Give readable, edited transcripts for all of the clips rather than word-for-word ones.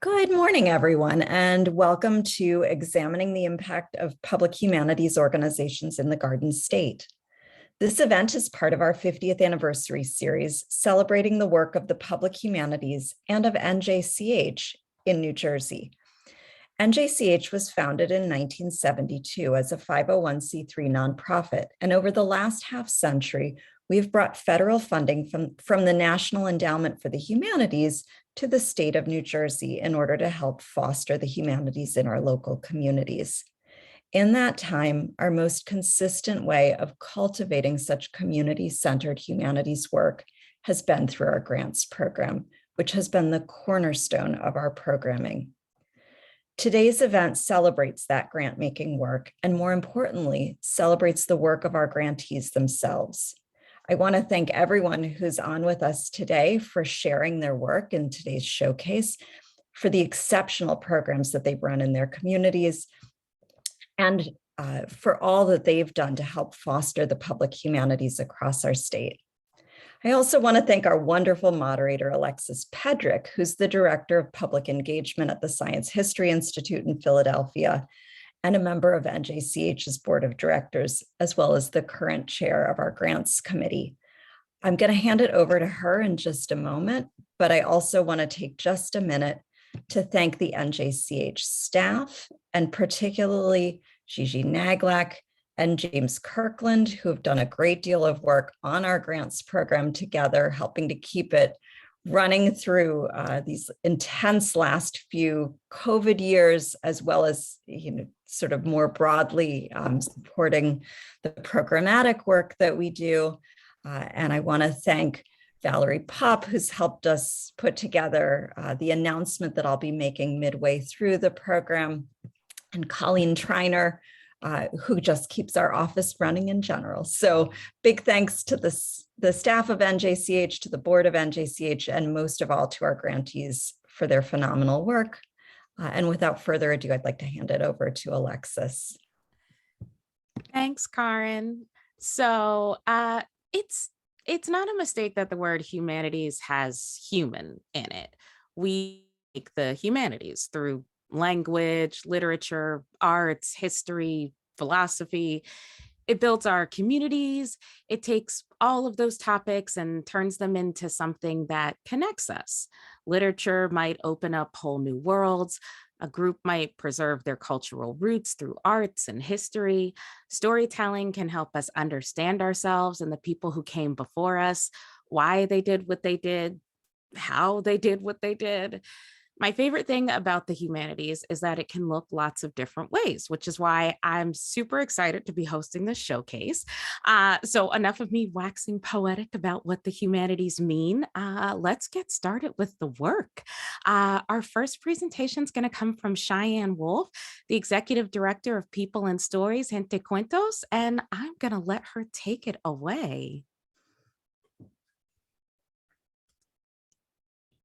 Good morning, everyone, and welcome to Examining the Impact of Public Humanities Organizations in the Garden State. This event is part of our 50th anniversary series, celebrating the work of the Public Humanities and of NJCH in New Jersey. NJCH was founded in 1972 as a 501c3 nonprofit, and over the last half century, we've brought federal funding from the National Endowment for the Humanities to the state of New Jersey in order to help foster the humanities in our local communities. In that time, our most consistent way of cultivating such community-centered humanities work has been through our grants program, which has been the cornerstone of our programming. Today's event celebrates that grant-making work, and more importantly, celebrates the work of our grantees themselves. I want to thank everyone who's on with us today for sharing their work in today's showcase, for the exceptional programs that they've run in their communities, and for all that they've done to help foster the public humanities across our state. I also want to thank our wonderful moderator, Alexis Pedrick, who's the Director of Public Engagement at the Science History Institute in Philadelphia, and a member of NJCH's Board of Directors, as well as the current chair of our grants committee. I'm going to hand it over to her in just a moment, but I also want to take just a minute to thank the NJCH staff, and particularly Gigi Naglak and James Kirkland, who have done a great deal of work on our grants program together, helping to keep it running through these intense last few COVID years, as well as, sort of more broadly supporting the programmatic work that we do. And I want to thank Valerie Popp, who's helped us put together the announcement that I'll be making midway through the program, and Colleen Treiner, who just keeps our office running in general. So big thanks to the staff of NJCH, to the board of NJCH, and most of all to our grantees for their phenomenal work. And without further ado, I'd like to hand it over to Alexis. Thanks, Karen. So it's not a mistake that the word humanities has human in it. We make the humanities through language, literature, arts, history, philosophy. It builds our communities. It takes all of those topics and turns them into something that connects us. Literature might open up whole new worlds. A group might preserve their cultural roots through arts and history. Storytelling can help us understand ourselves and the people who came before us, why they did what they did, how they did what they did. My favorite thing about the humanities is that it can look lots of different ways, which is why I'm super excited to be hosting this showcase. So enough of me waxing poetic about what the humanities mean. Let's get started with the work. Our first presentation is going to come from Cheyenne Wolf, the Executive Director of People and Stories, Gente y Cuentos, and I'm going to let her take it away.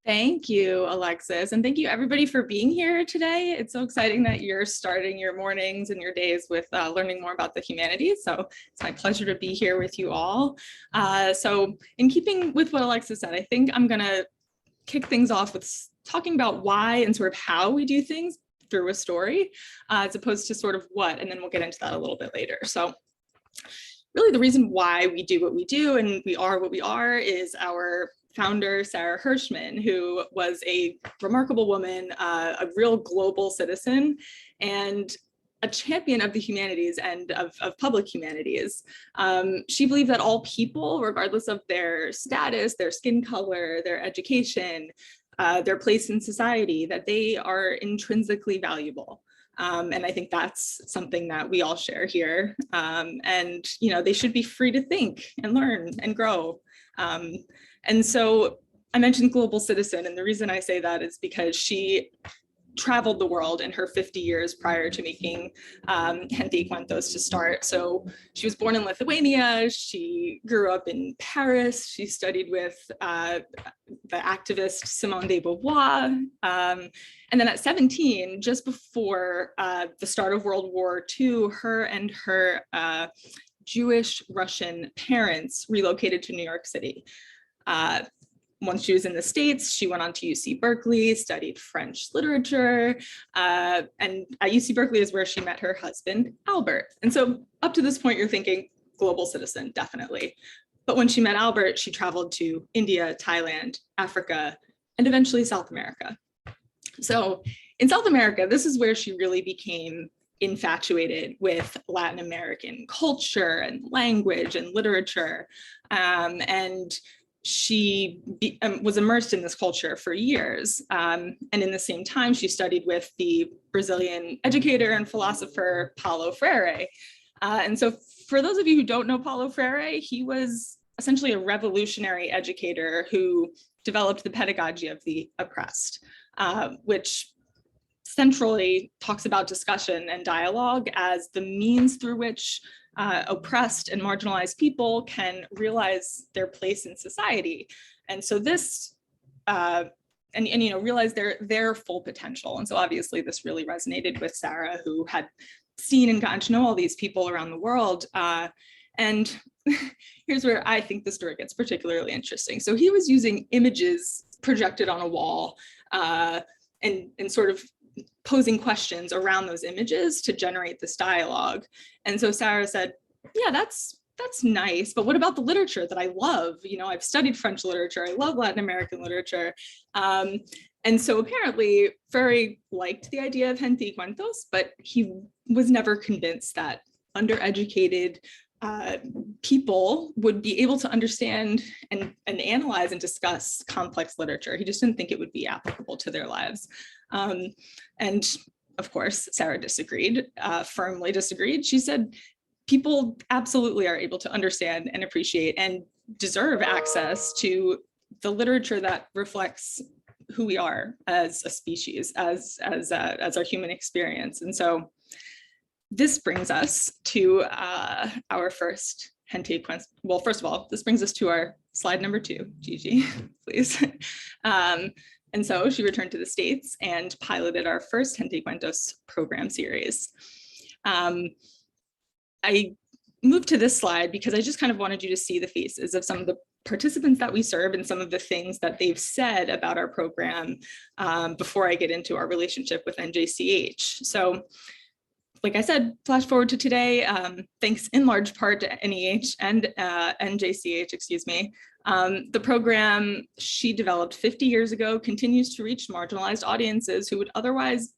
Thank you, Alexis, and thank you everybody for being here today. It's so exciting that you're starting your mornings and your days with learning more about the humanities. So it's my pleasure to be here with you all. So in keeping with what Alexis said, I think I'm gonna kick things off with talking about why and sort of how we do things through a story, as opposed to sort of what, and then we'll get into that a little bit later. So really the reason why we do what we do and we are what we are is our founder, Sarah Hirschman, who was a remarkable woman, a real global citizen, and a champion of the humanities and of public humanities. She believed that all people, regardless of their status, their skin color, their education, their place in society, that they are intrinsically valuable. And I think that's something that we all share here. And they should be free to think and learn and grow. And so I mentioned global citizen, and the reason I say that is because she traveled the world in her 50 years prior to making Gente y Cuentos to start. So she was born in Lithuania, she grew up in Paris, she studied with the activist Simone de Beauvoir, and then at 17, just before the start of World War II, her and her Jewish Russian parents relocated to New York City. once she was in the States, she went on to UC Berkeley, studied French literature, and at UC Berkeley is where she met her husband, Albert. And so up to this point, you're thinking global citizen, definitely. But when she met Albert, she traveled to India, Thailand, Africa, and eventually South America. So in South America, this is where she really became infatuated with Latin American culture and language and literature. And she was immersed in this culture for years. And in the same time, she studied with the Brazilian educator and philosopher, Paulo Freire. And so for those of you who don't know Paulo Freire, he was essentially a revolutionary educator who developed the pedagogy of the oppressed, which centrally talks about discussion and dialogue as the means through which oppressed and marginalized people can realize their place in society. And so this, realize their full potential. And so obviously this really resonated with Sarah, who had seen and gotten to know all these people around the world. And here's where I think the story gets particularly interesting. So he was using images projected on a wall and sort of posing questions around those images to generate this dialogue. And so Sarah said, yeah, that's nice, but what about the literature that I love? I've studied French literature, I love Latin American literature. And so apparently Freire liked the idea of Gente y Cuentos, but he was never convinced that undereducated people would be able to understand and analyze and discuss complex literature. He just didn't think it would be applicable to their lives. And of course, Sarah disagreed, firmly disagreed. She said, people absolutely are able to understand and appreciate and deserve access to the literature that reflects who we are as a species, as our human experience. And so this brings us to our first Gente y Cuentos. Well, first of all, this brings us to our slide number 2, Gigi, please. And so she returned to the States and piloted our first Gente y Cuentos program series. I moved to this slide because I just kind of wanted you to see the faces of some of the participants that we serve and some of the things that they've said about our program before I get into our relationship with NJCH. So, like I said, flash forward to today, thanks in large part to NEH and NJCH, excuse me. The program she developed 50 years ago continues to reach marginalized audiences who would otherwise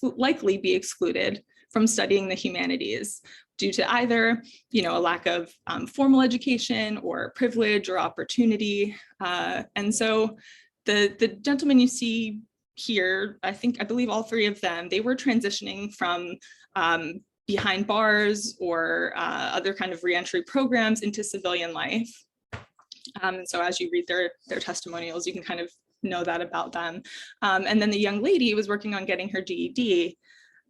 likely be excluded from studying the humanities due to either, a lack of formal education or privilege or opportunity. And so the gentlemen you see here, I believe all 3 of them, they were transitioning from behind bars or other kind of reentry programs into civilian life. And so as you read their testimonials, you can kind of know that about them. And then the young lady was working on getting her GED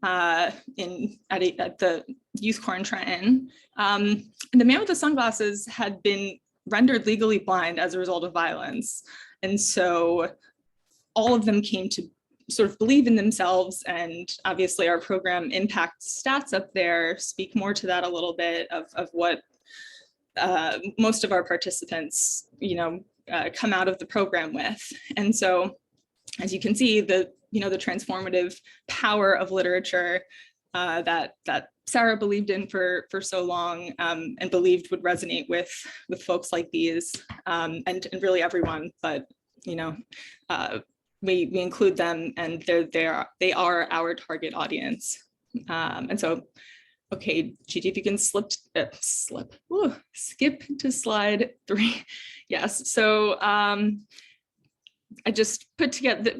at the Youth Corps in Trenton. And the man with the sunglasses had been rendered legally blind as a result of violence. And so all of them came to sort of believe in themselves, and obviously our program impact stats up there speak more to that a little bit of what most of our participants, come out of the program with. And so, as you can see, the transformative power of literature that Sarah believed in for so long and believed would resonate with folks like these and really everyone, but we include them, and they are our target audience. And so, okay, Gigi, if you can skip to slide 3. Yes, so I just put together,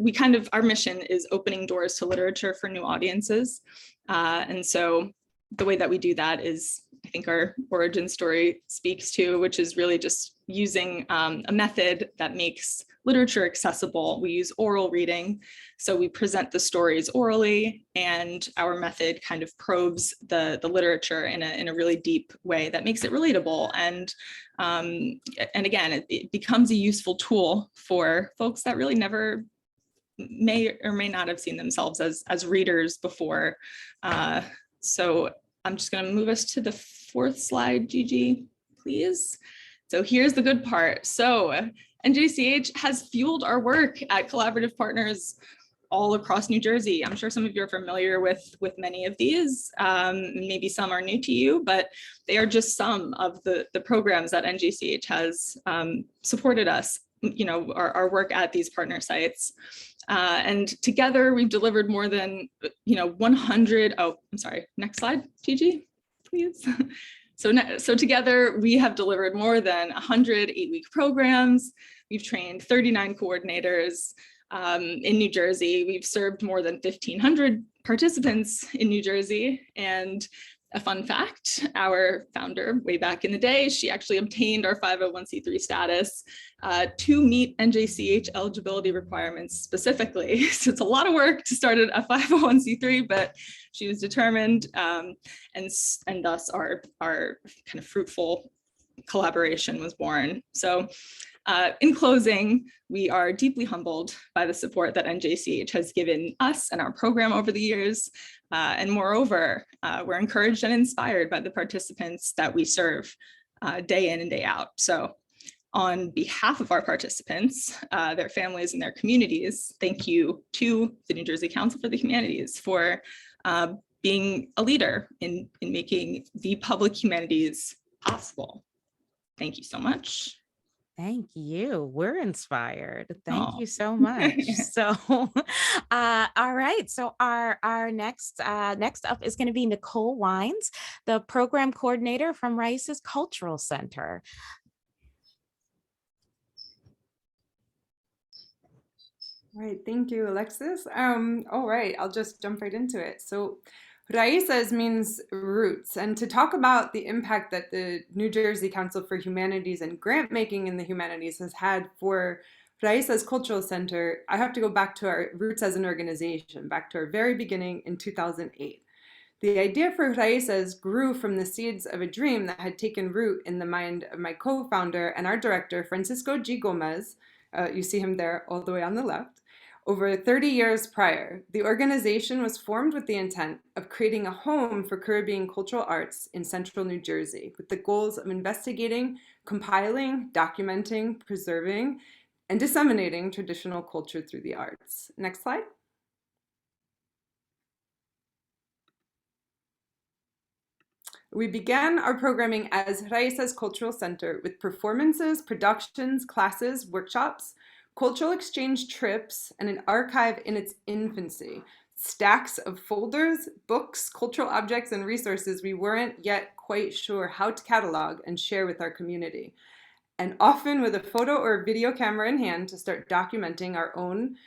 our mission is opening doors to literature for new audiences. And so the way that we do that is, I think our origin story speaks to, which is really just using a method that makes literature accessible. We use oral reading. So we present the stories orally, and our method kind of probes the literature in a really deep way that makes it relatable. And again, it becomes a useful tool for folks that really never may or may not have seen themselves as readers before. So I'm just going to move us to the 4th slide, Gigi, please. So here's the good part. So NJCH has fueled our work at collaborative partners all across New Jersey. I'm sure some of you are familiar with many of these. Maybe some are new to you, but they are just some of the programs that NJCH has supported us, our work at these partner sites. And together we've delivered more than, 100, oh, I'm sorry, next slide, TG, please. So together we have delivered more than 100 8-week programs. We've trained 39 coordinators in New Jersey. We've served more than 1,500 participants in New Jersey. And a fun fact, our founder way back in the day, she actually obtained our 501c3 status to meet NJCH eligibility requirements specifically. So it's a lot of work to start a 501c3, but she was determined, and thus our kind of fruitful collaboration was born. So in closing, we are deeply humbled by the support that NJCH has given us and our program over the years. And moreover, we're encouraged and inspired by the participants that we serve day in and day out. So on behalf of our participants, their families and their communities, thank you to the New Jersey Council for the Humanities for being a leader in making the public humanities possible. Thank you so much. Thank you. We're inspired. Thank you so much. So, all right. So our next up is going to be Nicole Wines, the program coordinator from Raíces Cultural Center. All right, thank you, Alexis. All right, I'll just jump right into it. So Raíces means roots, and to talk about the impact that the New Jersey Council for Humanities and grant making in the humanities has had for Raíces Cultural Center, I have to go back to our roots as an organization, back to our very beginning in 2008. The idea for Raíces grew from the seeds of a dream that had taken root in the mind of my co-founder and our director, Francisco G. Gomez. You see him there all the way on the left. Over 30 years prior, the organization was formed with the intent of creating a home for Caribbean cultural arts in central New Jersey, with the goals of investigating, compiling, documenting, preserving, and disseminating traditional culture through the arts. Next slide. We began our programming as Raíces Cultural Center with performances, productions, classes, workshops, cultural exchange trips, and an archive in its infancy. Stacks of folders, books, cultural objects, and resources we weren't yet quite sure how to catalog and share with our community. And often with a photo or video camera in hand to start documenting our own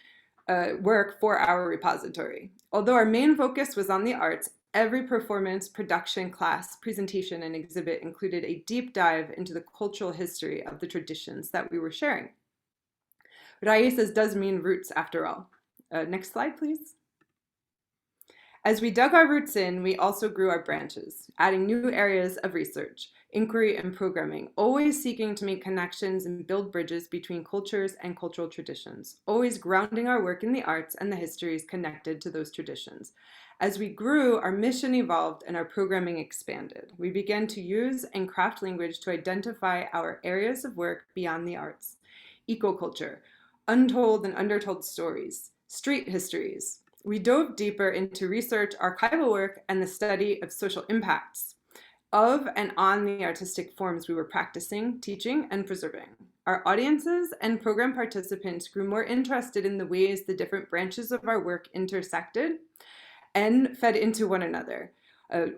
work for our repository. Although our main focus was on the arts, every performance, production, class, presentation, and exhibit included a deep dive into the cultural history of the traditions that we were sharing. Raíces does mean roots after all. Next slide, please. As we dug our roots in, we also grew our branches, adding new areas of research, inquiry, and programming, always seeking to make connections and build bridges between cultures and cultural traditions, always grounding our work in the arts and the histories connected to those traditions. As we grew, our mission evolved and our programming expanded. We began to use and craft language to identify our areas of work beyond the arts: ecoculture, untold and undertold stories, street histories. We dove deeper into research, archival work, and the study of social impacts of and on the artistic forms we were practicing, teaching, and preserving. Our audiences and program participants grew more interested in the ways the different branches of our work intersected and fed into one another.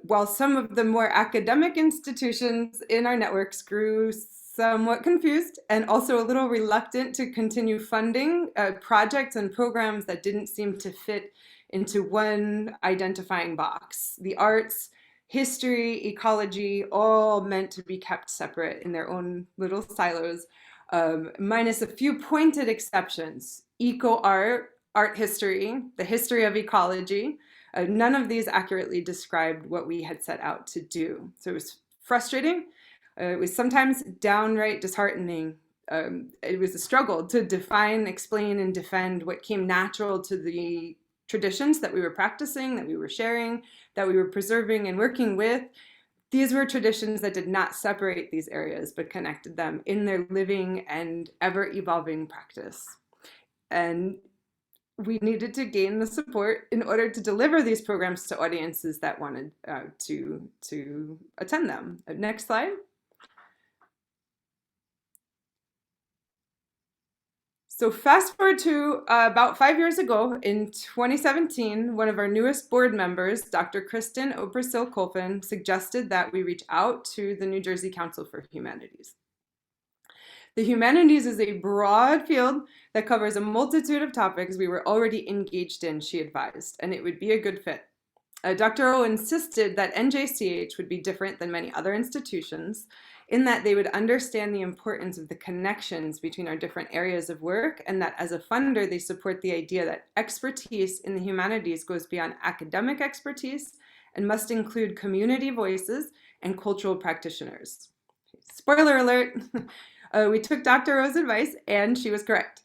While some of the more academic institutions in our networks grew somewhat confused and also a little reluctant to continue funding projects and programs that didn't seem to fit into one identifying box. The arts, history, ecology, all meant to be kept separate in their own little silos, minus a few pointed exceptions: eco-art, art history, the history of ecology. None of these accurately described what we had set out to do. So it was frustrating. It was sometimes downright disheartening. It was a struggle to define, explain, and defend what came natural to the traditions that we were practicing, that we were sharing, that we were preserving and working with, These were traditions that did not separate these areas, but connected them in their living and ever-evolving practice. And we needed to gain the support in order to deliver these programs to audiences that wanted to attend them. Next slide. So fast forward to about 5 years ago, in 2017, one of our newest board members, Dr. Kristen Obersil-Colfin, suggested that we reach out to the New Jersey Council for Humanities. The humanities is a broad field that covers a multitude of topics we were already engaged in, she advised, and it would be a good fit. Dr. O insisted that NJCH would be different than many other institutions in that they would understand the importance of the connections between our different areas of work, and that as a funder, they support the idea that expertise in the humanities goes beyond academic expertise and must include community voices and cultural practitioners. Spoiler alert, we took Dr. O's advice and she was correct.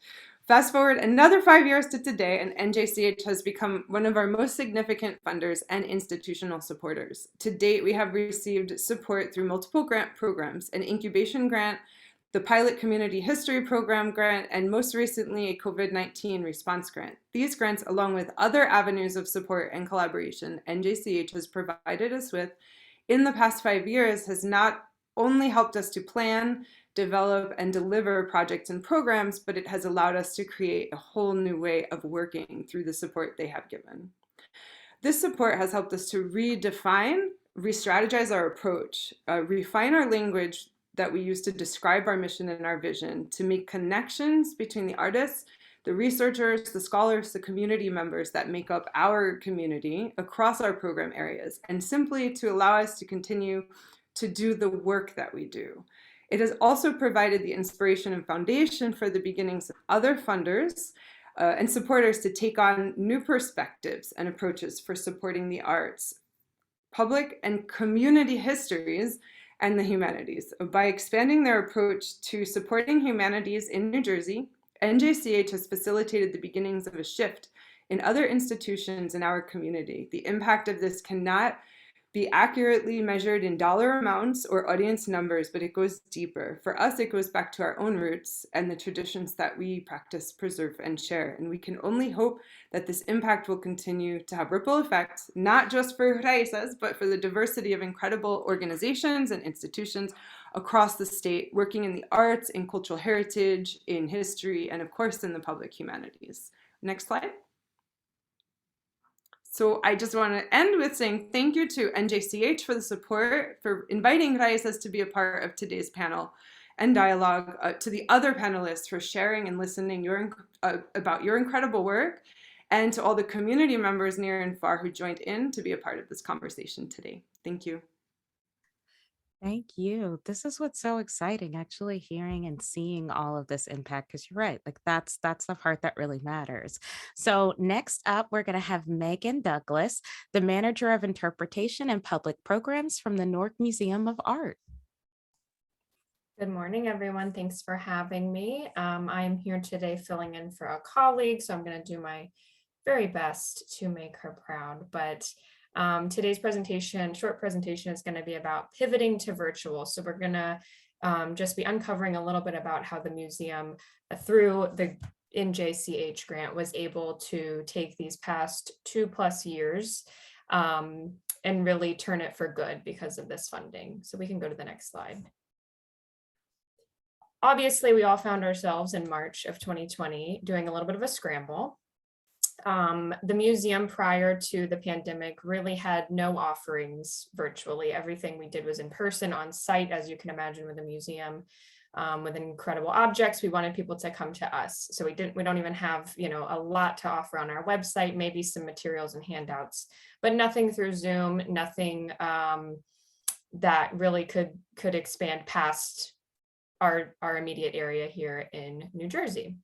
Fast forward another 5 years to today, and NJCH has become one of our most significant funders and institutional supporters. To date, we have received support through multiple grant programs, an incubation grant, the Pilot Community History Program grant, and most recently a COVID-19 response grant. These grants, along with other avenues of support and collaboration NJCH has provided us with in the past 5 years, has not only helped us to plan, develop, and deliver projects and programs, but it has allowed us to create a whole new way of working through the support they have given. This support has helped us to redefine, re-strategize our approach, refine our language that we use to describe our mission and our vision, to make connections between the artists, the researchers, the scholars, the community members that make up our community across our program areas, and simply to allow us to continue to do the work that we do. It has also provided the inspiration and foundation for the beginnings of other funders and supporters to take on new perspectives and approaches for supporting the arts, public and community histories, and the humanities. By expanding their approach to supporting humanities in New Jersey, NJCH has facilitated the beginnings of a shift in other institutions in our community. The impact of this cannot be accurately measured in dollar amounts or audience numbers, but it goes deeper. For us, it goes back to our own roots and the traditions that we practice, preserve, and share. And we can only hope that this impact will continue to have ripple effects, not just for Raíces, but for the diversity of incredible organizations and institutions across the state, working in the arts, in cultural heritage, in history, and of course, in the public humanities. Next slide. So I just want to end with saying thank you to NJCH for the support, for inviting Raíces to be a part of today's panel and dialogue, to the other panelists for sharing and listening about your incredible work, and to all the community members near and far who joined in to be a part of this conversation today. Thank you. Thank you. This is what's so exciting, actually hearing and seeing all of this impact, because you're right, like that's the part that really matters. So next up, we're going to have Megan Douglas, the Manager of Interpretation and Public Programs from the Newark Museum of Art. Good morning, everyone. Thanks for having me. I am here today filling in for a colleague, so I'm going to do my very best to make her proud. But today's short presentation is going to be about pivoting to virtual. So we're going to just be uncovering a little bit about how the museum, through the NJCH grant, was able to take these past 2+ years and really turn it for good because of this funding. So we can go to the next slide. Obviously, we all found ourselves in March of 2020 doing a little bit of a scramble. The museum prior to the pandemic really had no offerings virtually. Everything we did was in person, on site, as you can imagine, with a museum with incredible objects. We wanted people to come to us. So we don't even have, a lot to offer on our website, maybe some materials and handouts, but nothing through Zoom, nothing that really could expand past our immediate area here in New Jersey.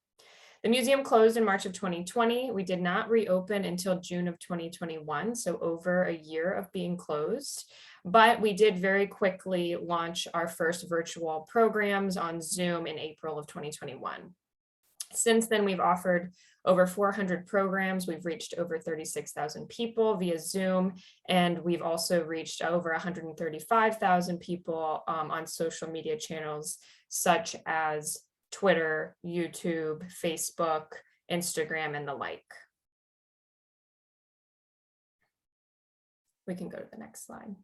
The museum closed in March of 2020. We did not reopen until June of 2021, so over a year of being closed. But we did very quickly launch our first virtual programs on Zoom in April of 2021. Since then, we've offered over 400 programs. We've reached over 36,000 people via Zoom, and we've also reached over 135,000 people on social media channels such as Twitter, YouTube, Facebook, Instagram, and the like. We can go to the next slide.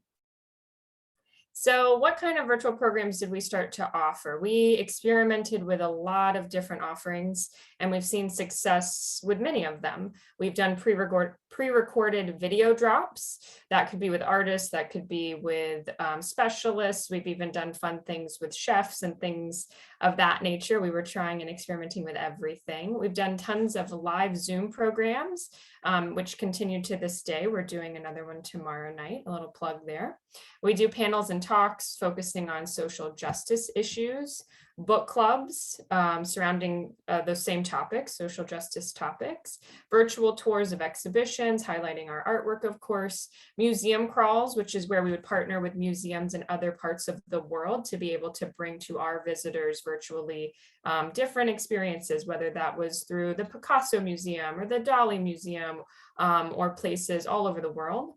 So what kind of virtual programs did we start to offer? We experimented with a lot of different offerings, and we've seen success with many of them. We've done pre-recorded video drops. That could be with artists, that could be with specialists. We've even done fun things with chefs and things of that nature. We were trying and experimenting with everything. We've done tons of live Zoom programs, which continue to this day. We're doing another one tomorrow night, a little plug there. We do panels and talks focusing on social justice issues, book clubs surrounding those same topics, social justice topics, virtual tours of exhibitions, highlighting our artwork, of course, museum crawls, which is where we would partner with museums in other parts of the world to be able to bring to our visitors virtually different experiences, whether that was through the Picasso Museum or the Dali Museum or places all over the world.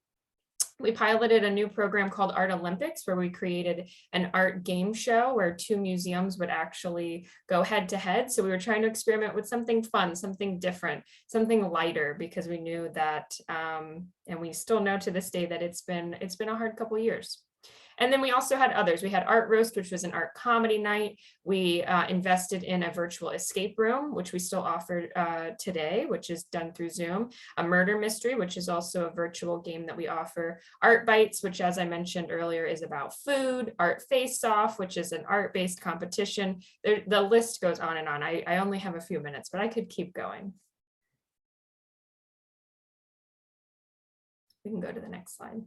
We piloted a new program called Art Olympics, where we created an art game show where two museums would actually go head to head. So we were trying to experiment with something fun, something different, something lighter, because we knew that, and we still know to this day that it's been a hard couple of years. And then we also had others. We had Art Roast, which was an art comedy night. We invested in a virtual escape room, which we still offer today, which is done through Zoom. A murder mystery, which is also a virtual game that we offer. Art Bites, which, as I mentioned earlier, is about food. Art Face Off, which is an art-based competition. The list goes on and on. I only have a few minutes, but I could keep going. We can go to the next slide.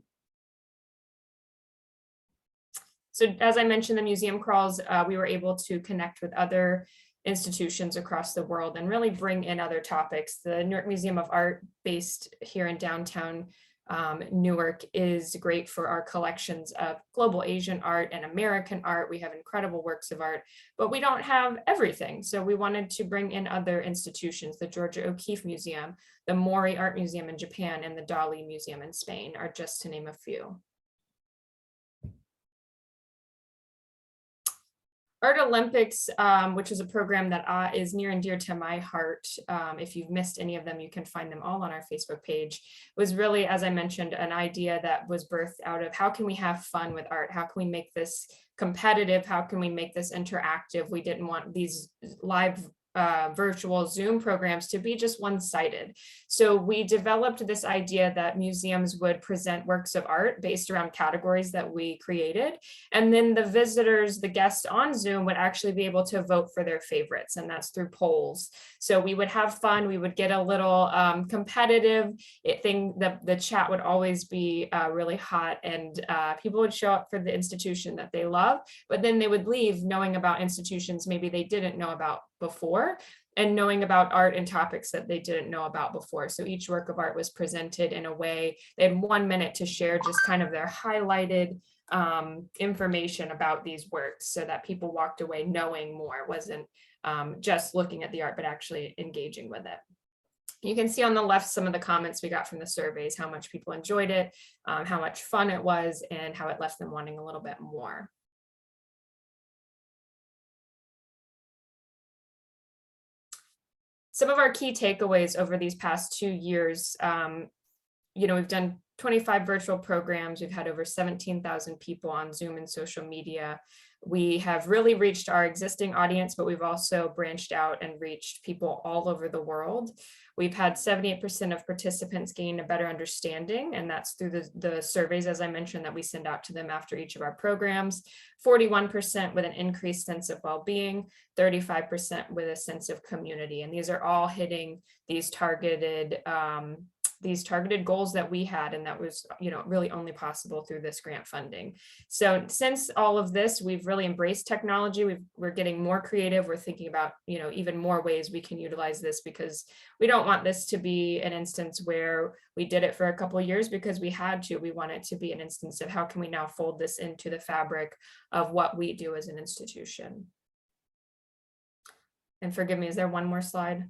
So as I mentioned, the museum crawls, we were able to connect with other institutions across the world and really bring in other topics. The Newark Museum of Art, based here in downtown Newark, is great for our collections of global Asian art and American art. We have incredible works of art, but we don't have everything. So we wanted to bring in other institutions. The Georgia O'Keeffe Museum, the Mori Art Museum in Japan, and the Dali Museum in Spain are just to name a few. Art Olympics, which is a program that is near and dear to my heart. If you've missed any of them, you can find them all on our Facebook page. Was really, as I mentioned, an idea that was birthed out of how can we have fun with art? How can we make this competitive? How can we make this interactive? We didn't want these live virtual Zoom programs to be just one-sided. So we developed this idea that museums would present works of art based around categories that we created. And then the visitors, the guests on Zoom would actually be able to vote for their favorites, and that's through polls. So we would have fun, we would get a little competitive. The chat would always be really hot, and people would show up for the institution that they love, but then they would leave knowing about institutions maybe they didn't know about before, and knowing about art and topics that they didn't know about before. So each work of art was presented in a way, they had 1 minute to share just kind of their highlighted information about these works, so that people walked away knowing more. It wasn't just looking at the art, but actually engaging with it. You can see on the left some of the comments we got from the surveys, how much people enjoyed it, how much fun it was, and how it left them wanting a little bit more. Some of our key takeaways over these past 2 years, we've done 25 virtual programs. We've had over 17,000 people on Zoom and social media. We have really reached our existing audience, but we've also branched out and reached people all over the world. We've had 78% of participants gain a better understanding, and that's through the surveys, as I mentioned, that we send out to them after each of our programs. 41% with an increased sense of well-being, 35% with a sense of community. And these are all hitting these targeted goals that we had, and that was, really only possible through this grant funding. So since all of this, we've really embraced technology. We're getting more creative. We're thinking about, even more ways we can utilize this, because we don't want this to be an instance where we did it for a couple of years because we had to. We want it to be an instance of how can we now fold this into the fabric of what we do as an institution. And forgive me, is there one more slide?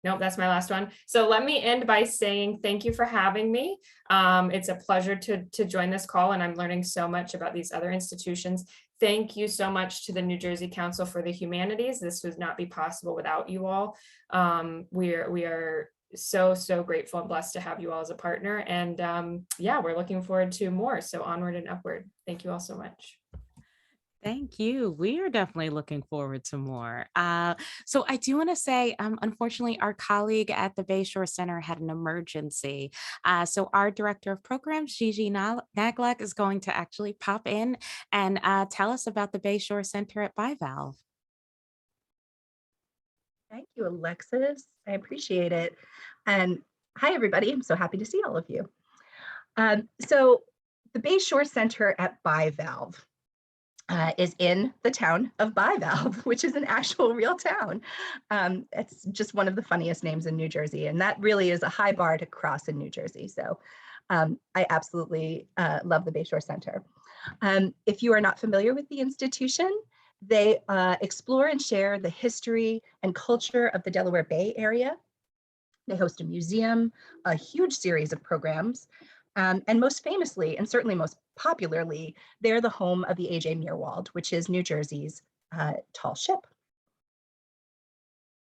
Nope, that's my last one. So let me end by saying thank you for having me. It's a pleasure to join this call, and I'm learning so much about these other institutions. Thank you so much to the New Jersey Council for the Humanities. This would not be possible without you all. We are so grateful and blessed to have you all as a partner. And yeah, we're looking forward to more. So onward and upward. Thank you all so much. Thank you. We are definitely looking forward to more. So I do want to say, unfortunately, our colleague at the Bayshore Center had an emergency. So our director of programs, Gigi Naglek, is going to actually pop in and tell us about the Bayshore Center at Bivalve. Thank you, Alexis. I appreciate it. And hi, everybody. I'm so happy to see all of you. So the Bayshore Center at Bivalve is in the town of Bivalve, which is an actual real town. It's just one of the funniest names in New Jersey, and that really is a high bar to cross in New Jersey. So I absolutely love the Bayshore Center. If you are not familiar with the institution, they explore and share the history and culture of the Delaware Bay area. They host a museum, a huge series of programs, and most famously, and certainly most popularly, they're the home of the A.J. Meerwald, which is New Jersey's tall ship.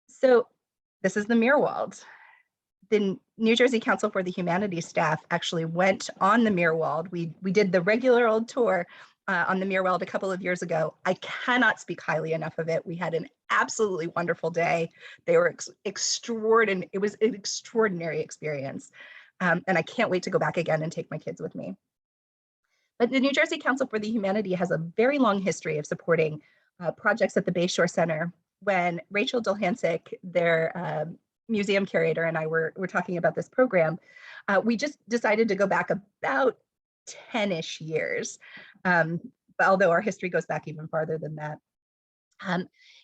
So this is the Meerwald. The New Jersey Council for the Humanities staff actually went on the Meerwald. We did the regular old tour on the Meerwald a couple of years ago. I cannot speak highly enough of it. We had an absolutely wonderful day. They were extraordinary. It was an extraordinary experience. And I can't wait to go back again and take my kids with me. But the New Jersey Council for the Humanities has a very long history of supporting projects at the Bayshore Center. When Rachel Dolhansik, their museum curator, and I were talking about this program, we just decided to go back about 10-ish years, although our history goes back even farther than that.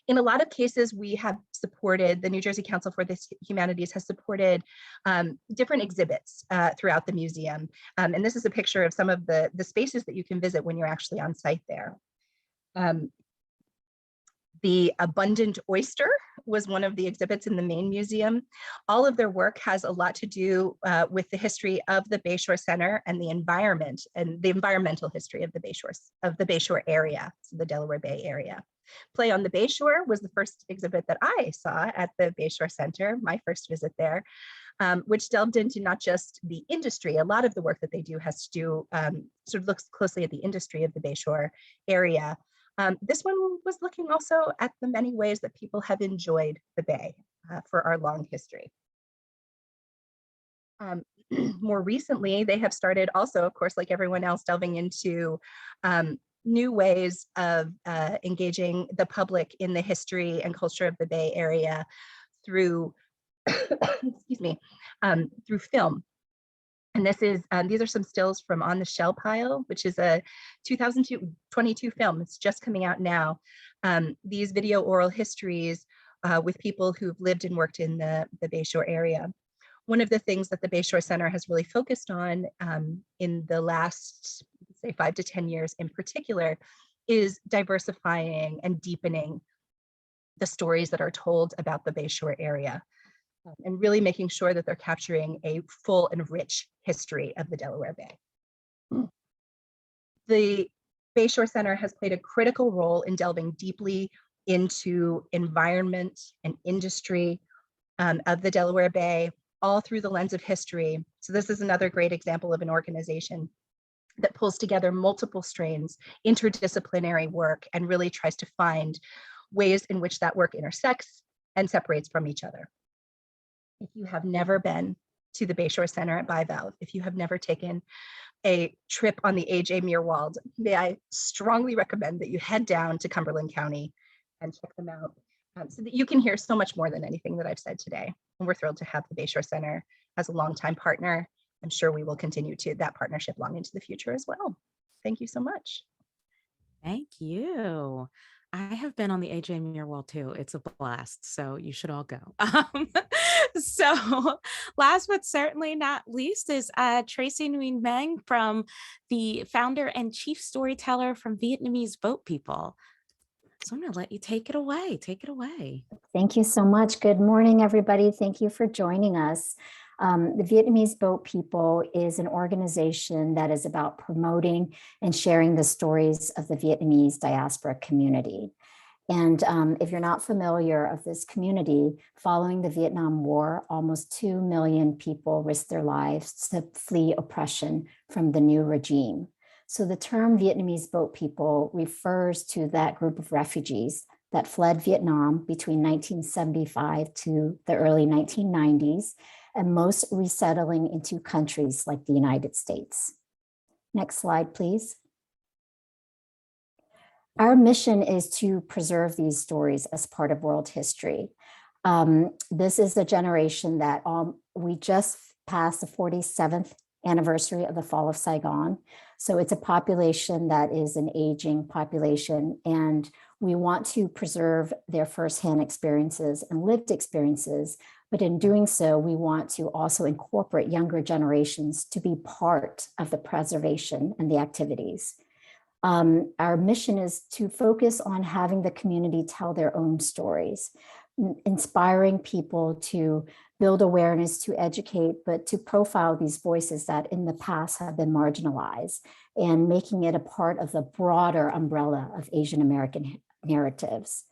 In a lot of cases, we have supported, the New Jersey Council for the Humanities has supported different exhibits throughout the museum. And this is a picture of some of the spaces that you can visit when you're actually on site there. The Abundant Oyster was one of the exhibits in the main museum. All of their work has a lot to do with the history of the Bayshore Center and the environment and the environmental history of the Bayshore area, so the Delaware Bay area. Play on the Bayshore was the first exhibit that I saw at the Bayshore Center, my first visit there, which delved into not just the industry. A lot of the work that they do has to do, sort of looks closely at the industry of the Bayshore area. This one was looking also at the many ways that people have enjoyed the Bay for our long history. More recently, they have started also, of course, like everyone else, delving into new ways of engaging the public in the history and culture of the Bay Area through, excuse me, through film. And this is, these are some stills from On the Shell Pile, which is a 2022 film. It's just coming out now. These video oral histories with people who've lived and worked in the Bayshore area. One of the things that the Bayshore Center has really focused on in the last, say, 5 to 10 years in particular, is diversifying and deepening the stories that are told about the Bayshore area, and really making sure that they're capturing a full and rich history of the Delaware Bay. The Bayshore Center has played a critical role in delving deeply into environment and industry of the Delaware Bay, all through the lens of history. So this is another great example of an organization that pulls together multiple strains, interdisciplinary work, and really tries to find ways in which that work intersects and separates from each other. If you have never been to the Bayshore Center at Bivalve, if you have never taken a trip on the A.J. Meerwald, may I strongly recommend that you head down to Cumberland County and check them out so that you can hear so much more than anything that I've said today. And we're thrilled to have the Bayshore Center as a longtime partner. I'm sure we will continue to that partnership long into the future as well. Thank you so much. Thank you. I have been on the A.J. Meerwald too. It's a blast, so you should all go. So last but certainly not least is Tracy Nguyen Meng, from the founder and chief storyteller from Vietnamese Boat People. So I'm going to let you take it away. Take it away. Thank you so much. Good morning, everybody. Thank you for joining us. The Vietnamese Boat People is an organization that is about promoting and sharing the stories of the Vietnamese diaspora community. And if you're not familiar of this community, following the Vietnam War, almost 2 million people risked their lives to flee oppression from the new regime. So the term Vietnamese Boat People refers to that group of refugees that fled Vietnam between 1975 to the early 1990s, and most resettling into countries like the United States. Next slide, please. Our mission is to preserve these stories as part of world history. This is a generation that we just passed the 47th anniversary of the fall of Saigon. So it's a population that is an aging population, and we want to preserve their firsthand experiences and lived experiences. But in doing so, we want to also incorporate younger generations to be part of the preservation and the activities. Our mission is to focus on having the community tell their own stories, inspiring people to build awareness, to educate, but to profile these voices that in the past have been marginalized, and making it a part of the broader umbrella of Asian American narratives.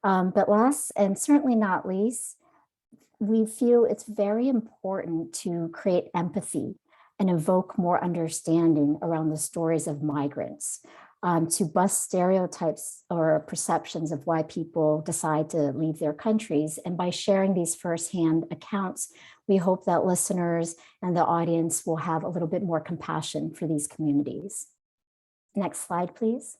But last and certainly not least, we feel it's very important to create empathy and evoke more understanding around the stories of migrants, to bust stereotypes or perceptions of why people decide to leave their countries. And by sharing these firsthand accounts, we hope that listeners and the audience will have a little bit more compassion for these communities. Next slide, please.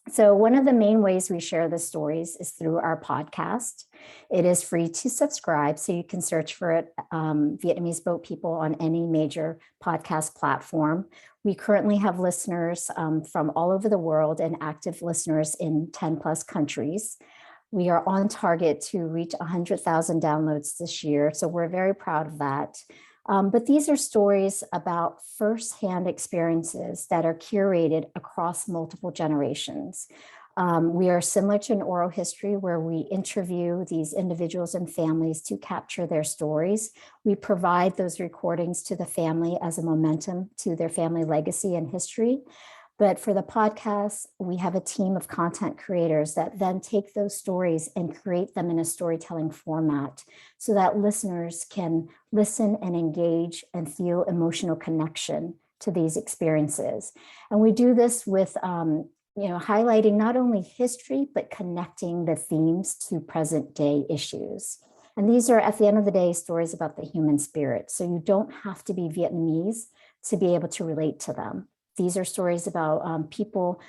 So one of the main ways we share the stories is through our podcast. It is free to subscribe, so you can search for it, Vietnamese Boat People, on any major podcast platform. We currently have listeners from all over the world and active listeners in 10 plus countries. We are on target to reach 100,000 downloads this year, so we're very proud of that. But these are stories about firsthand experiences that are curated across multiple generations. We are similar to an oral history where we interview these individuals and families to capture their stories. We provide those recordings to the family as a momentum to their family legacy and history. But for the podcast, we have a team of content creators that then take those stories and create them in a storytelling format so that listeners can listen and engage and feel emotional connection to these experiences. And we do this with highlighting not only history, but connecting the themes to present day issues. And these are, at the end of the day, stories about the human spirit. So you don't have to be Vietnamese to be able to relate to them. These are stories about people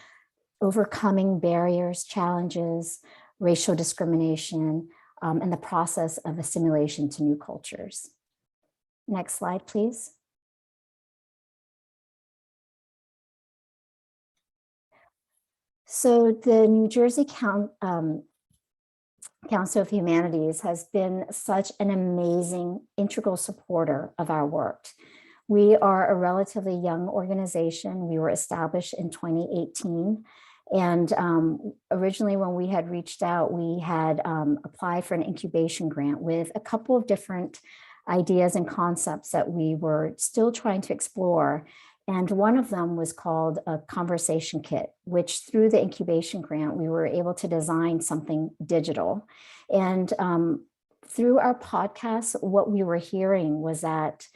overcoming barriers, challenges, racial discrimination, and the process of assimilation to new cultures. Next slide, please. So the New Jersey Council of Humanities has been such an amazing, integral supporter of our work. We are a relatively young organization. We were established in 2018. And originally when we had reached out, we had applied for an incubation grant with a couple of different ideas and concepts that we were still trying to explore. And one of them was called a conversation kit, which through the incubation grant, we were able to design something digital. And through our podcast, what we were hearing was that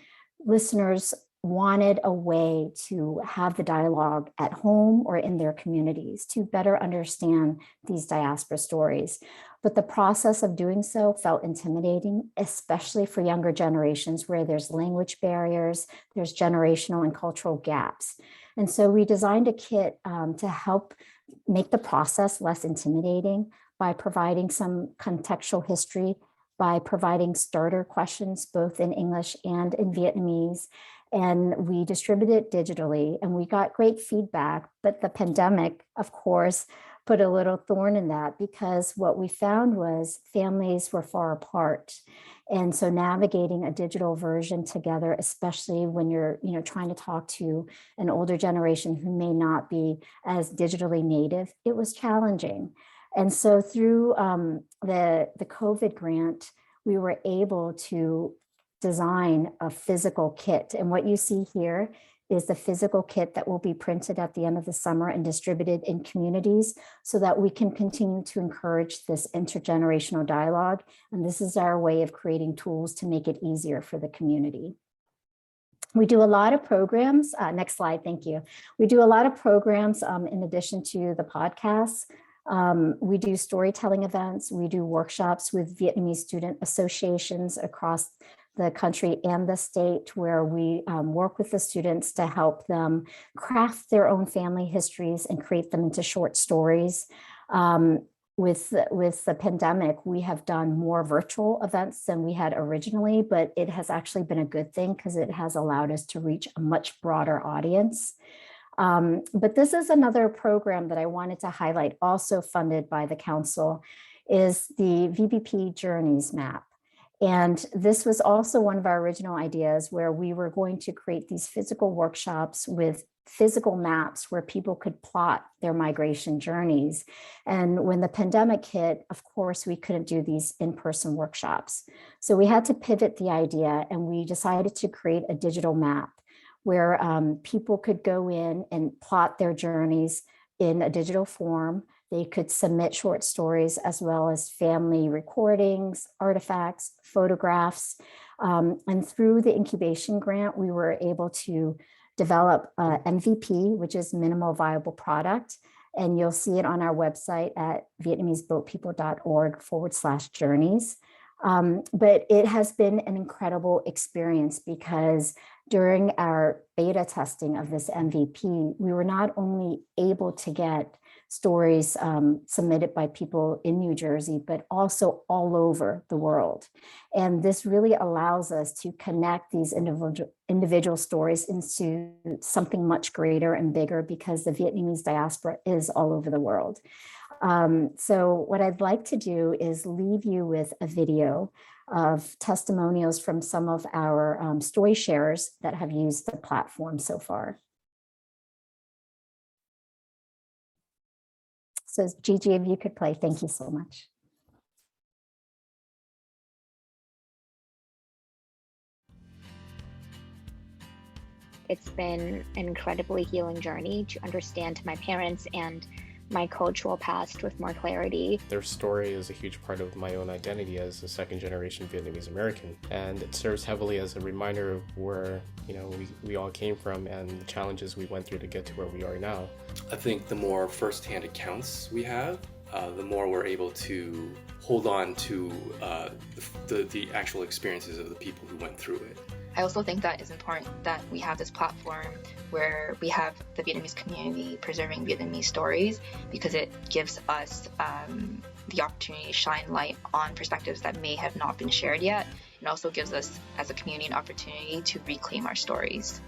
listeners wanted a way to have the dialogue at home or in their communities to better understand these diaspora stories. But the process of doing so felt intimidating, especially for younger generations where there's language barriers, there's generational and cultural gaps. And so we designed a kit to help make the process less intimidating by providing some contextual history, by providing starter questions, both in English and in Vietnamese. And we distributed it digitally and we got great feedback, but the pandemic, of course, put a little thorn in that, because what we found was families were far apart. And so navigating a digital version together, especially when you're trying to talk to an older generation who may not be as digitally native, it was challenging. And so through the COVID grant, we were able to design a physical kit. And what you see here is the physical kit that will be printed at the end of the summer and distributed in communities so that we can continue to encourage this intergenerational dialogue. And this is our way of creating tools to make it easier for the community. We do a lot of programs. Next slide, thank you. We do a lot of programs in addition to the podcasts. We do storytelling events. We do workshops with Vietnamese student associations across the country and the state, where we work with the students to help them craft their own family histories and create them into short stories. With the pandemic, we have done more virtual events than we had originally, but it has actually been a good thing because it has allowed us to reach a much broader audience. But this is another program that I wanted to highlight, also funded by the council, is the VBP Journeys map. And this was also one of our original ideas, where we were going to create these physical workshops with physical maps where people could plot their migration journeys. And when the pandemic hit, of course, we couldn't do these in-person workshops. So we had to pivot the idea, and we decided to create a digital map where people could go in and plot their journeys in a digital form. They could submit short stories as well as family recordings, artifacts, photographs. And through the incubation grant, we were able to develop MVP, which is minimal viable product. And you'll see it on our website at vietnameseboatpeople.org/journeys. But it has been an incredible experience, because during our beta testing of this MVP, we were not only able to get stories submitted by people in New Jersey, but also all over the world. And this really allows us to connect these individual stories into something much greater and bigger, because the Vietnamese diaspora is all over the world. So what I'd like to do is leave you with a video of testimonials from some of our story sharers that have used the platform so far. So Gigi, if you could play, thank you so much. It's been an incredibly healing journey to understand my parents and my cultural past with more clarity. Their story is a huge part of my own identity as a second-generation Vietnamese American, and it serves heavily as a reminder of where we all came from and the challenges we went through to get to where we are now. I think the more first-hand accounts we have, the more we're able to hold on to the actual experiences of the people who went through it. I also think that it's important that we have this platform where we have the Vietnamese community preserving Vietnamese stories, because it gives us the opportunity to shine light on perspectives that may have not been shared yet. It also gives us as a community an opportunity to reclaim our stories.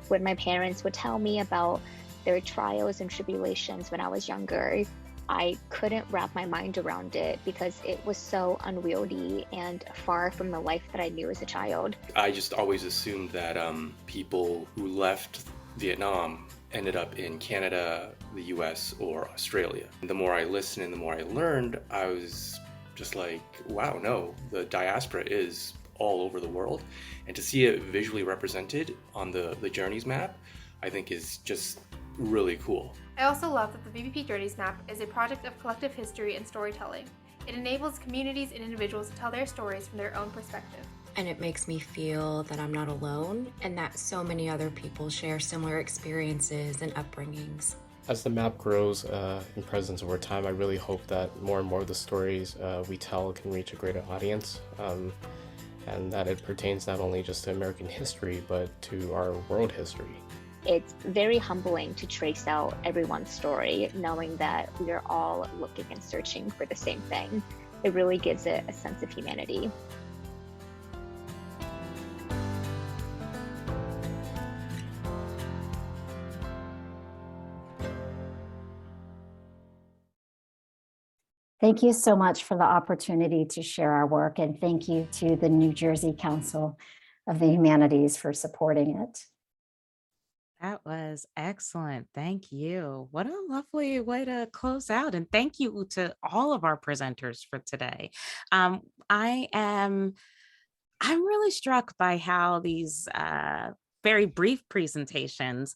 When my parents would tell me about their trials and tribulations when I was younger, I couldn't wrap my mind around it because it was so unwieldy and far from the life that I knew as a child. I just always assumed that people who left Vietnam ended up in Canada, the US, or Australia. The more I listened and the more I learned, I was just like, wow, no, the diaspora is all over the world. And to see it visually represented on the Journeys map, I think is just really cool. I also love that the VBP Journeys map is a project of collective history and storytelling. It enables communities and individuals to tell their stories from their own perspective. And it makes me feel that I'm not alone and that so many other people share similar experiences and upbringings. As the map grows in presence over time, I really hope that more and more of the stories we tell can reach a greater audience, and that it pertains not only just to American history, but to our world history. It's very humbling to trace out everyone's story, knowing that we are all looking and searching for the same thing. It really gives it a sense of humanity. Thank you so much for the opportunity to share our work, and thank you to the New Jersey Council of the Humanities for supporting it. That was excellent. Thank you. What a lovely way to close out. And thank you to all of our presenters for today. I'm really struck by how these very brief presentations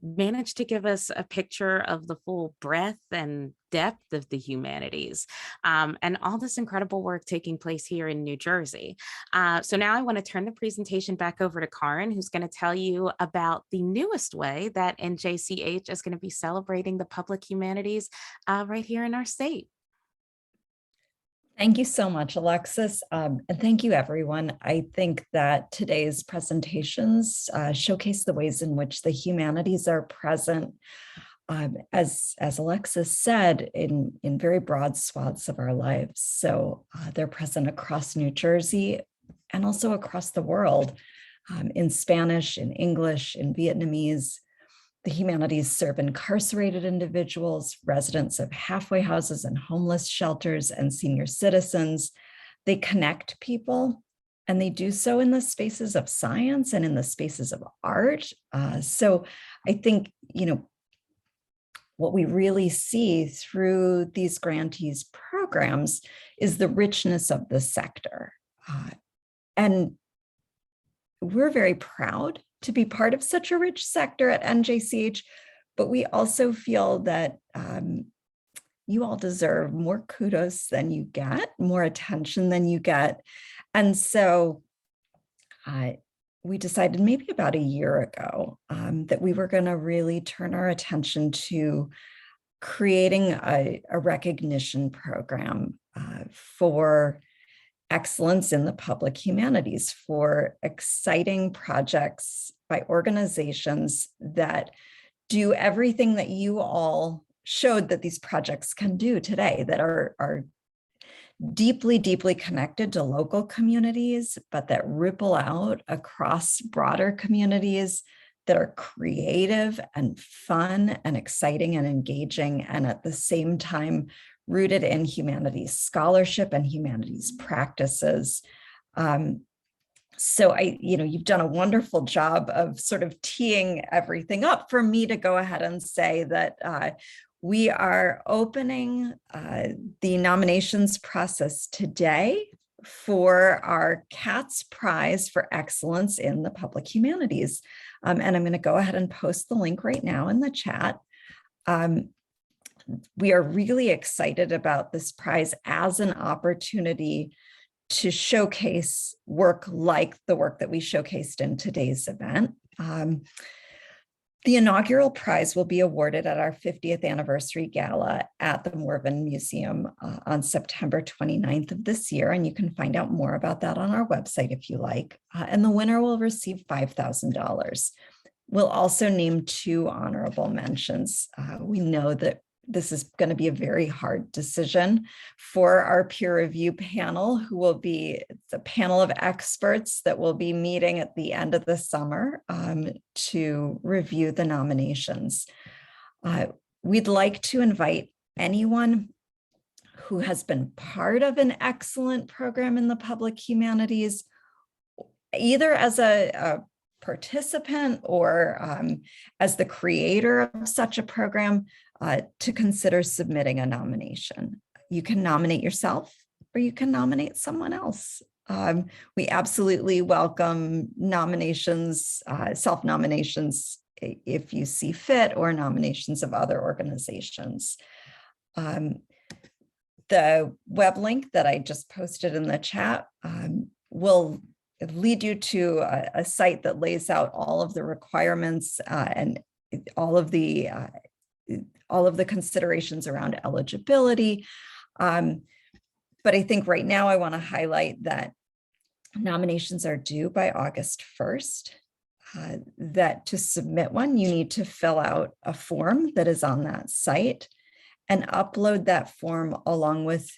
managed to give us a picture of the full breadth and depth of the humanities and all this incredible work taking place here in New Jersey. So now I want to turn the presentation back over to Karin, who's going to tell you about the newest way that NJCH is going to be celebrating the public humanities right here in our state. Thank you so much, Alexis. And thank you, everyone. I think that today's presentations showcase the ways in which the humanities are present, as Alexis said, in very broad swaths of our lives. So they're present across New Jersey and also across the world, in Spanish, in English, in Vietnamese. The humanities serve incarcerated individuals, residents of halfway houses and homeless shelters, and senior citizens. They connect people, and they do so in the spaces of science and in the spaces of art. So I think, what we really see through these grantees programs is the richness of the sector. And we're very proud to be part of such a rich sector at NJCH, but we also feel that you all deserve more kudos than you get, more attention than you get. And so we decided maybe about a year ago that we were going to really turn our attention to creating a recognition program for excellence in the public humanities, for exciting projects by organizations that do everything that you all showed that these projects can do today, that are deeply, deeply connected to local communities, but that ripple out across broader communities, that are creative and fun and exciting and engaging, and at the same time rooted in humanities scholarship and humanities practices. So you've done a wonderful job of sort of teeing everything up for me to go ahead and say that we are opening the nominations process today for our Katz Prize for Excellence in the Public Humanities. And I'm going to go ahead and post the link right now in the chat. We are really excited about this prize as an opportunity to showcase work like the work that we showcased in today's event. The inaugural prize will be awarded at our 50th anniversary gala at the Morven Museum on September 29th of this year, and you can find out more about that on our website if you like. And the winner will receive $5,000. We'll also name 2 honorable mentions. We know that this is going to be a very hard decision for our peer review panel, who will be the panel of experts that will be meeting at the end of the summer to review the nominations. We'd like to invite anyone who has been part of an excellent program in the public humanities, either as a participant or as the creator of such a program, to consider submitting a nomination. You can nominate yourself or you can nominate someone else. We absolutely welcome nominations, self-nominations if you see fit, or nominations of other organizations. The web link that I just posted in the chat will lead you to a site that lays out all of the requirements and all of the considerations around eligibility. But I think right now I want to highlight that nominations are due by August 1st, that to submit one, you need to fill out a form that is on that site and upload that form along with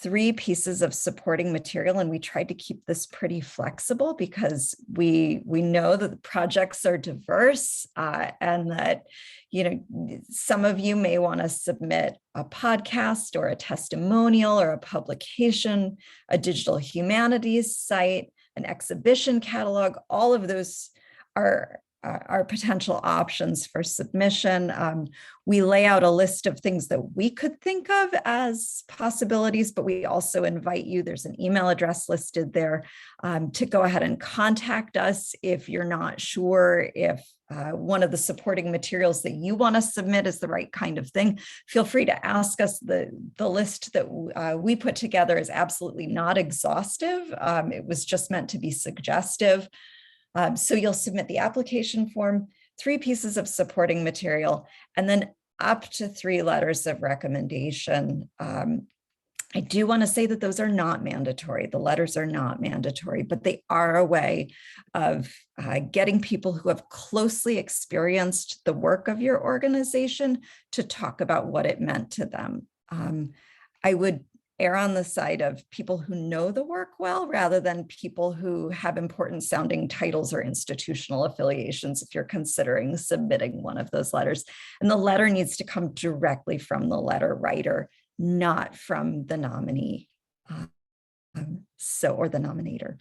3 pieces of supporting material, and we tried to keep this pretty flexible because we know that the projects are diverse, and that, you know, some of you may want to submit a podcast or a testimonial or a publication, a digital humanities site, an exhibition catalog. All of those are potential options for submission. We lay out a list of things that we could think of as possibilities, but we also invite you, there's an email address listed there, to go ahead and contact us if you're not sure if one of the supporting materials that you want to submit is the right kind of thing. Feel free to ask us. The list that we put together is absolutely not exhaustive. It was just meant to be suggestive. So you'll submit the application form, 3 pieces of supporting material, and then up to 3 letters of recommendation. I do want to say that those are not mandatory. The letters are not mandatory, but they are a way of getting people who have closely experienced the work of your organization to talk about what it meant to them. I would err on the side of people who know the work well, rather than people who have important sounding titles or institutional affiliations, if you're considering submitting one of those letters. And the letter needs to come directly from the letter writer, not from the nominee, or the nominator.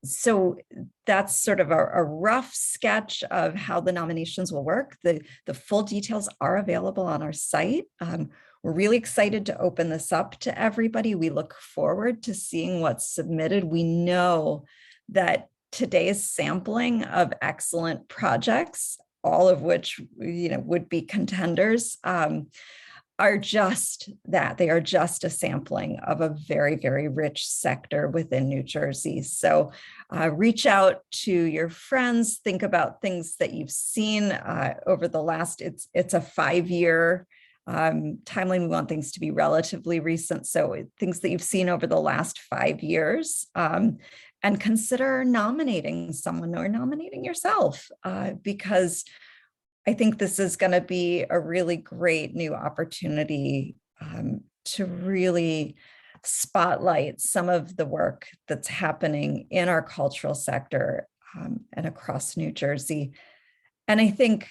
So that's sort of a rough sketch of how the nominations will work. The full details are available on our site. We're really excited to open this up to everybody. We look forward to seeing what's submitted. We know that today's sampling of excellent projects, all of which, you know, would be contenders, are just that. They are just a sampling of a very, very rich sector within New Jersey. So reach out to your friends, think about things that you've seen over the last, it's a 5-year timeline. We want things to be relatively recent. So things that you've seen over the last 5 years, and consider nominating someone or nominating yourself, because I think this is going to be a really great new opportunity to really spotlight some of the work that's happening in our cultural sector and across New Jersey. And I think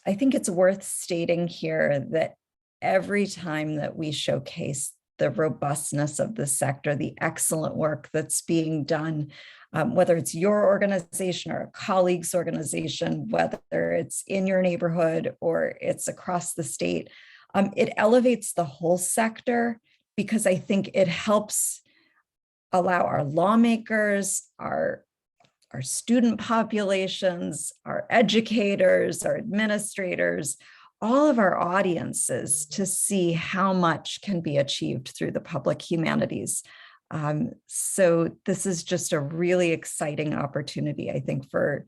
it's worth stating here that every time that we showcase the robustness of the sector, the excellent work that's being done, whether it's your organization or a colleague's organization, whether it's in your neighborhood or it's across the state, it elevates the whole sector, because I think it helps allow our lawmakers, our student populations, our educators, our administrators, all of our audiences to see how much can be achieved through the public humanities. So this is just a really exciting opportunity, I think, for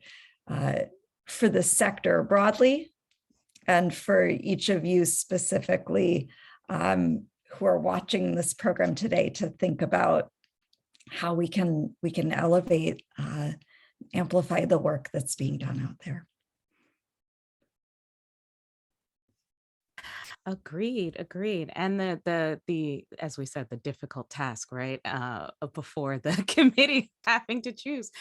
the sector broadly, and for each of you specifically who are watching this program today, to think about how we can elevate, amplify the work that's being done out there. Agreed. And the as we said, the difficult task, right? Before the committee having to choose.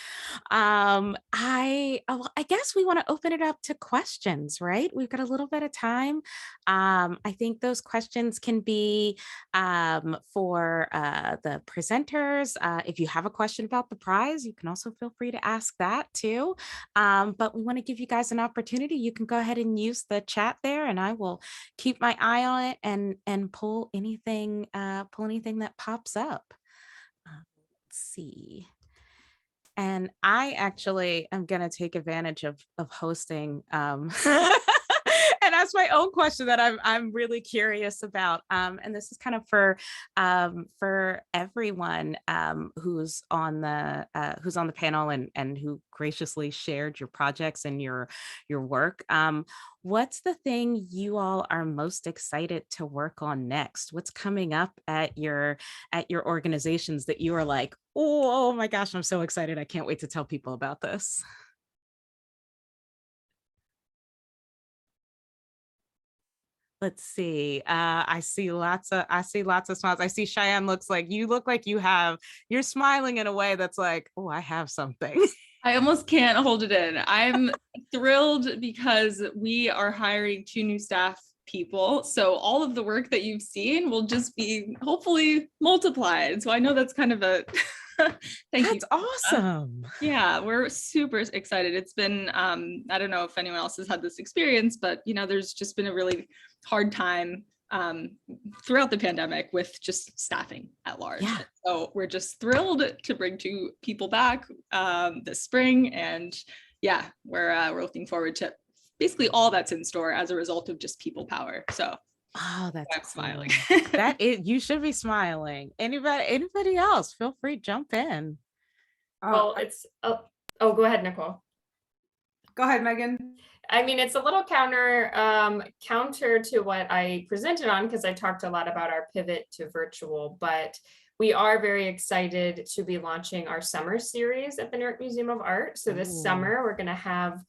I guess we want to open it up to questions, right? We've got a little bit of time. I think those questions can be for the presenters. If you have a question about the prize, you can also feel free to ask that too. But we want to give you guys an opportunity. You can go ahead and use the chat there, and I will keep my eye on it and pull anything that pops up. Let's see. And I actually am going to take advantage of hosting and ask my own question that I'm really curious about. And this is kind of for everyone who's on the panel and who graciously shared your projects and your work. What's the thing you all are most excited to work on next? What's coming up at your organizations that you are like, oh my gosh, I'm so excited. I can't wait to tell people about this. let's see. I see lots of smiles. I see Cheyenne look like you're smiling in a way that's like, oh, I have something. I almost can't hold it in. I'm thrilled because we are hiring 2 new staff people. So all of the work that you've seen will just be hopefully multiplied. So I know that's kind of a thank you. That's awesome. Yeah, we're super excited. It's been, I don't know if anyone else has had this experience, but there's just been a really hard time throughout the pandemic with just staffing at large. Yeah. So we're just thrilled to bring 2 people back this spring, and yeah, we're looking forward to basically all that's in store as a result of just people power. So that's I'm smiling. You should be smiling. Anybody else? Feel free, jump in. Well, go ahead, Nicole. Go ahead, Megan. I mean, it's a little counter to what I presented on, because I talked a lot about our pivot to virtual, but we are very excited to be launching our summer series at the Newark Museum of Art. So this summer, we're going to have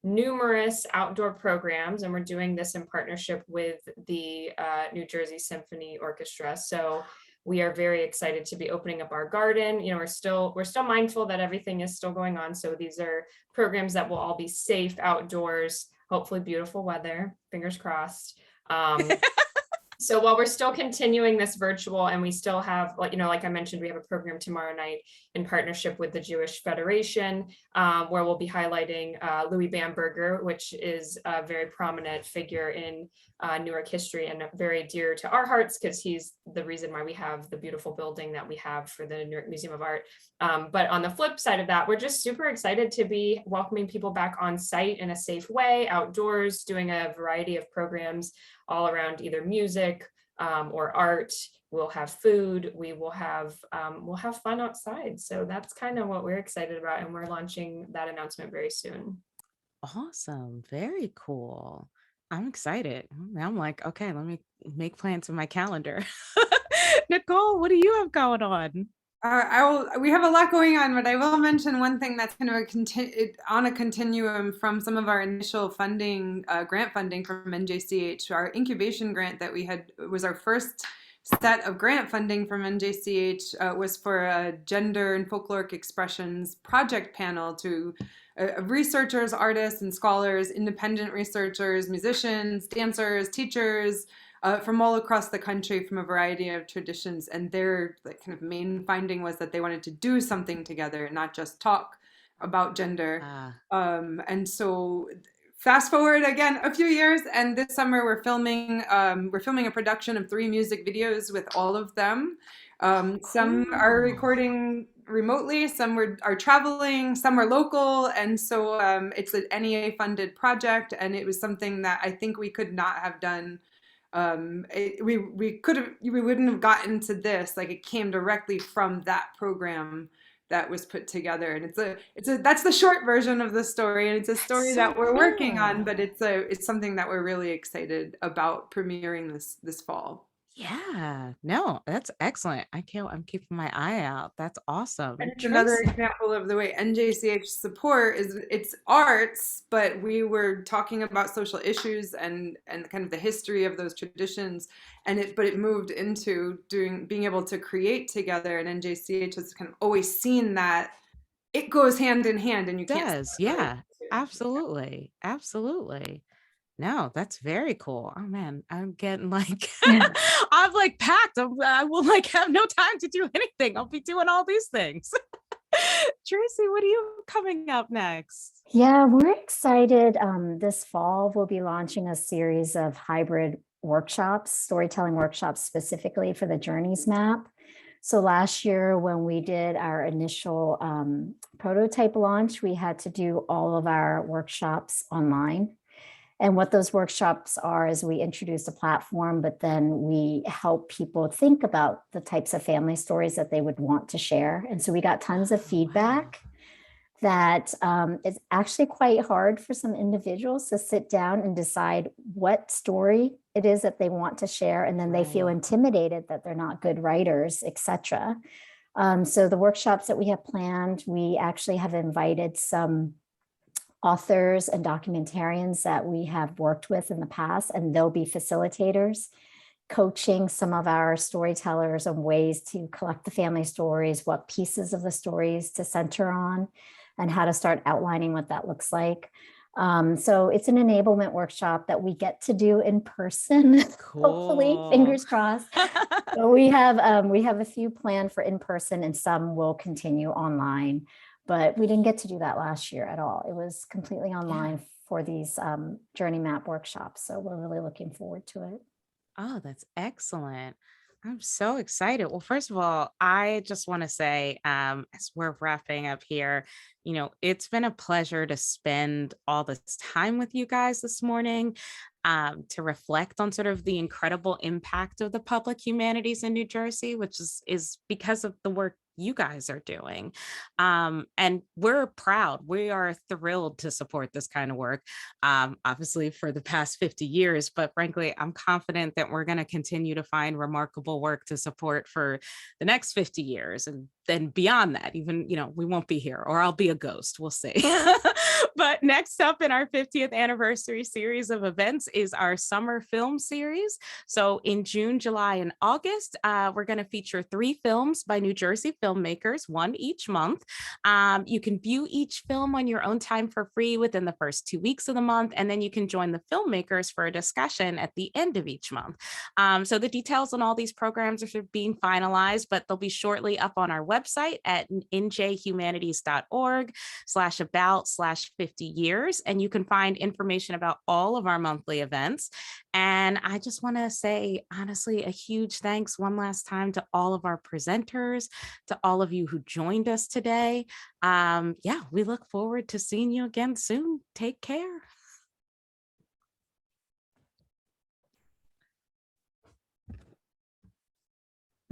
numerous outdoor programs, and we're doing this in partnership with the New Jersey Symphony Orchestra. So we are very excited to be opening up our garden. We're still mindful that everything is still going on. So these are programs that will all be safe outdoors, hopefully beautiful weather, fingers crossed. So while we're still continuing this virtual, and we still have, like I mentioned, we have a program tomorrow night in partnership with the Jewish Federation, where we'll be highlighting Louis Bamberger, which is a very prominent figure in Newark history and very dear to our hearts, because he's the reason why we have the beautiful building that we have for the Newark Museum of Art. But on the flip side of that, we're just super excited to be welcoming people back on site in a safe way, outdoors, doing a variety of programs all around either music or art. We'll have food. We'll have fun outside. So that's kind of what we're excited about, and we're launching that announcement very soon. Awesome. Very cool. I'm excited. I'm like, okay, let me make plans in my calendar. Nicole, what do you have going on? We have a lot going on, but I will mention one thing that's kind of on a continuum from some of our initial funding, grant funding from NJCH. Our incubation grant that we had was our first set of grant funding from NJCH was for a gender and folkloric expressions project panel to researchers, artists, and scholars, independent researchers, musicians, dancers, teachers, from all across the country from a variety of traditions. And their kind of main finding was that they wanted to do something together, not just talk about gender. And so fast forward again a few years, and this summer we're filming a production of 3 music videos with all of them. Some are recording remotely, some are traveling, some are local, and so it's an NEA funded project, and it was something that I think we could not have done. We wouldn't have gotten to this, like it came directly from that program that was put together. And that's the short version of the story, and it's a story that we're working on, but it's something that we're really excited about premiering this fall. Yeah, no, that's excellent. I'm keeping my eye out. That's awesome. And it's another example of the way NJCH support it's arts, but we were talking about social issues and kind of the history of those traditions, but it moved into being able to create together, and NJCH has kind of always seen that it goes hand in hand, and you can't. Yeah, absolutely. No, that's very cool. Oh man, I'm getting like, I'm like packed. I will like have no time to do anything. I'll be doing all these things. Tracy, what are you coming up next? Yeah, we're excited. This fall, we'll be launching a series of hybrid workshops, storytelling workshops specifically for the Journeys map. So last year when we did our initial prototype launch, we had to do all of our workshops online. And what those workshops are is we introduce a platform, but then we help people think about the types of family stories that they would want to share. And so we got tons of feedback that it's actually quite hard for some individuals to sit down and decide what story it is that they want to share. And then they feel intimidated that they're not good writers, etc. So the workshops that we have planned, we actually have invited some authors and documentarians that we have worked with in the past, and they'll be facilitators, coaching some of our storytellers on ways to collect the family stories, what pieces of the stories to center on, and how to start outlining what that looks like. So it's an enablement workshop that we get to do in person, hopefully, fingers crossed. So we have a few planned for in person, and some will continue online, but we didn't get to do that last year at all. It was completely online for these journey map workshops. So we're really looking forward to it. Oh, that's excellent. I'm so excited. Well, first of all, I just want to say, as we're wrapping up here, it's been a pleasure to spend all this time with you guys this morning, to reflect on sort of the incredible impact of the public humanities in New Jersey, which is because of the work you guys are doing. And we're proud. We are thrilled to support this kind of work, obviously for the past 50 years, but frankly, I'm confident that we're going to continue to find remarkable work to support for the next 50 years. And then beyond that, even, we won't be here, or I'll be a ghost, we'll see. But next up in our 50th anniversary series of events is our summer film series. So in June, July, and August, we're going to feature 3 films by New Jersey filmmakers, 1 each month. You can view each film on your own time for free within the first 2 weeks of the month, and then you can join the filmmakers for a discussion at the end of each month. So the details on all these programs are being finalized, but they'll be shortly up on our website at njhumanities.org/about/50 years, and you can find information about all of our monthly events. And I just want to say, honestly, a huge thanks one last time to all of our presenters, to all of you who joined us today. We look forward to seeing you again soon. Take care.